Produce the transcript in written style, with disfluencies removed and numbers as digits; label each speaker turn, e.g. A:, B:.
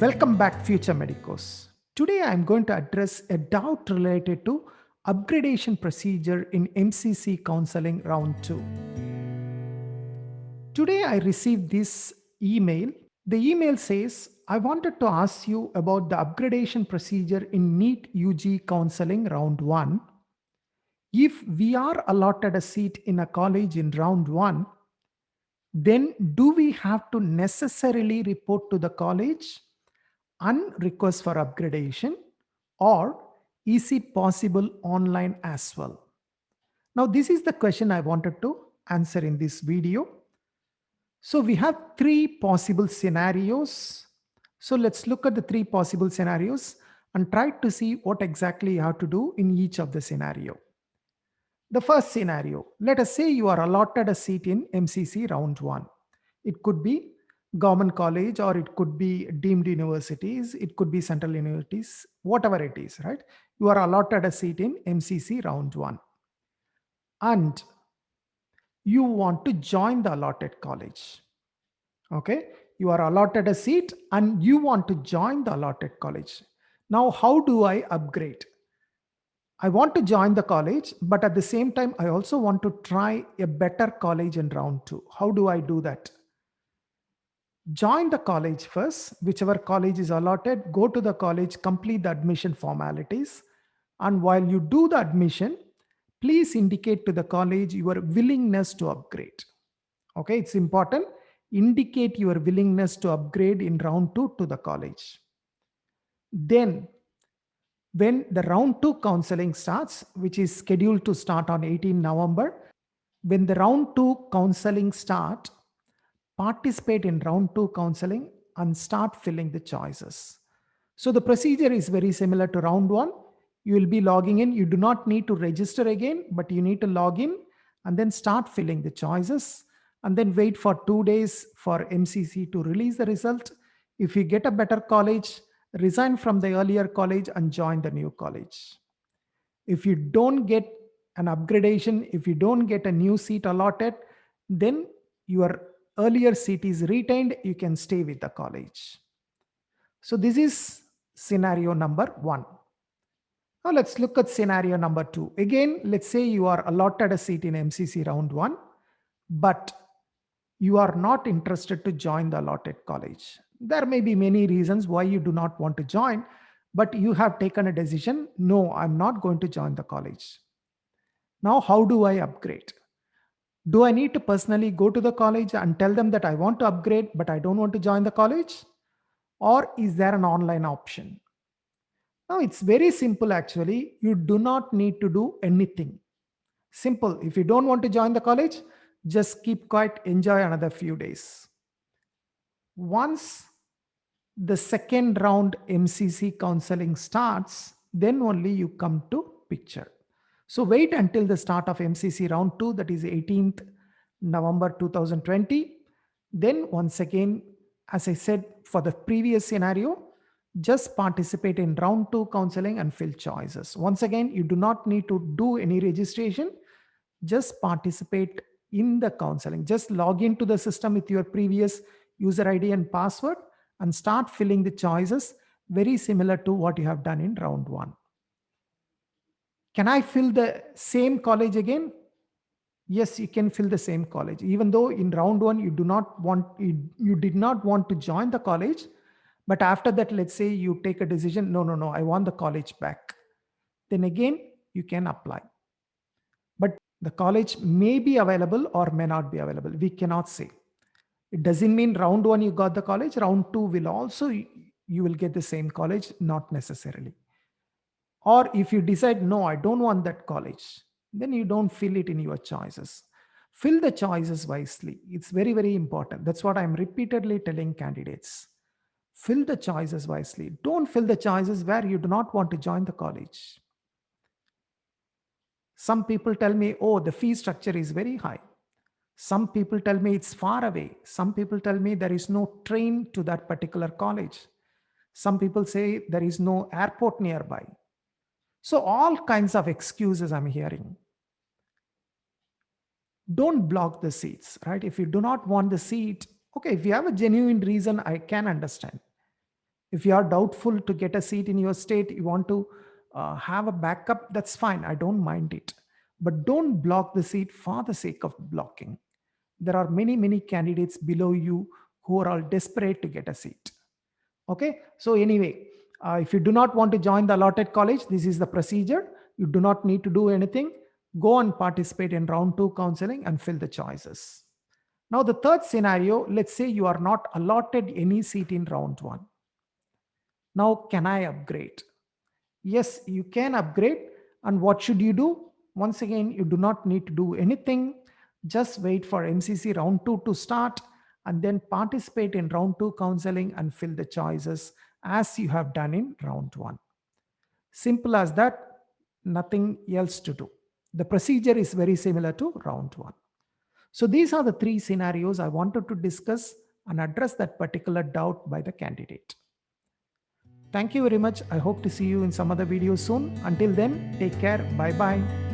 A: Welcome back, future medicos. Today I am going to address a doubt related to upgradation procedure in MCC counseling round 2. Today I received this email. The email says, I wanted to ask you about the upgradation procedure in NEET UG counseling round 1. If we are allotted a seat in a college in round 1, then do we have to necessarily report to the college and request for upgradation, or is it possible online as well? Now this is the question I wanted to answer in this video. So we have three possible scenarios. So let's look at the three possible scenarios and try to see what exactly you have to do in each of the scenario. The first scenario, let us say you are allotted a seat in MCC round 1. It could be government college, or it could be deemed universities, it could be central universities, whatever it is, right? You are allotted a seat in MCC round 1 and you want to join the allotted college. Okay, you are allotted a seat and you want to join the allotted college. Now, how do I upgrade? I want to join the college, but at the same time, I also want to try a better college in round 2. How do I do that? Join the college first, whichever college is allotted, go to the college, complete the admission formalities. And while you do the admission, please indicate to the college your willingness to upgrade. Okay, it's important. Indicate your willingness to upgrade in round 2 to the college. Then when the round 2 counseling starts, which is scheduled to start on 18 November, when the round 2 counseling start, participate in round 2 counseling and start filling the choices. So the procedure is very similar to round 1. You will be logging in. You do not need to register again, but you need to log in and then start filling the choices and then wait for 2 days for MCC to release the result. If you get a better college, resign from the earlier college and join the new college. If you don't get an upgradation, if you don't get a new seat allotted, then your earlier seat is retained. You can stay with the college. So this is scenario number 1. Now let's look at scenario number 2. Again, let's say you are allotted a seat in MCC round 1, but you are not interested to join the allotted college. There may be many reasons why you do not want to join, but you have taken a decision, no, I'm not going to join the college. Now, how do I upgrade? Do I need to personally go to the college and tell them that I want to upgrade, but I don't want to join the college? Or is there an online option? Now, it's very simple actually. You do not need to do anything. Simple. If you don't want to join the college, just keep quiet, enjoy another few days. Once the second round MCC counseling starts, then only you come to picture. So wait until the start of MCC round 2, that is 18th November 2020. Then once again, as I said for the previous scenario, just participate in round 2 counseling and fill choices. Once again, you do not need to do any registration. Just participate in the counseling. Just log into the system with your previous user ID and password and start filling the choices, very similar to what you have done in round 1. Can I fill the same college again? Yes, you can fill the same college. Even though in round 1 you did not want to join the college, but after that, let's say you take a decision, no, I want the college back. Then again, you can apply. But the college may be available or may not be available. We cannot say. It doesn't mean round 1 you got the college, round 2 will also, you will get the same college, not necessarily. Or if you decide, no, I don't want that college, then you don't fill it in your choices. Fill the choices wisely. It's very, very important. That's what I'm repeatedly telling candidates. Fill the choices wisely. Don't fill the choices where you do not want to join the college. Some people tell me, oh, the fee structure is very high. Some people tell me it's far away. Some people tell me there is no train to that particular college. Some people say there is no airport nearby. So all kinds of excuses I'm hearing. Don't block the seats, right? If you do not want the seat, okay, if you have a genuine reason, I can understand. If you are doubtful to get a seat in your state, you want to have a backup, that's fine. I don't mind it. But don't block the seat for the sake of blocking. There are many, many candidates below you who are all desperate to get a seat. Okay. So, anyway, if you do not want to join the allotted college, this is the procedure. You do not need to do anything. Go and participate in round two counseling and fill the choices. Now, the third scenario, let's say you are not allotted any seat in round one. Now, can I upgrade? Yes, you can upgrade. And what should you do? Once again, you do not need to do anything. Just wait for MCC round two to start and then participate in round two counseling and fill the choices as you have done in round one. Simple as that, nothing else to do. The procedure is very similar to round one. So these are the three scenarios I wanted to discuss and address that particular doubt by the candidate. Thank you very much. I hope to see you in some other video soon. Until then, take care. Bye bye.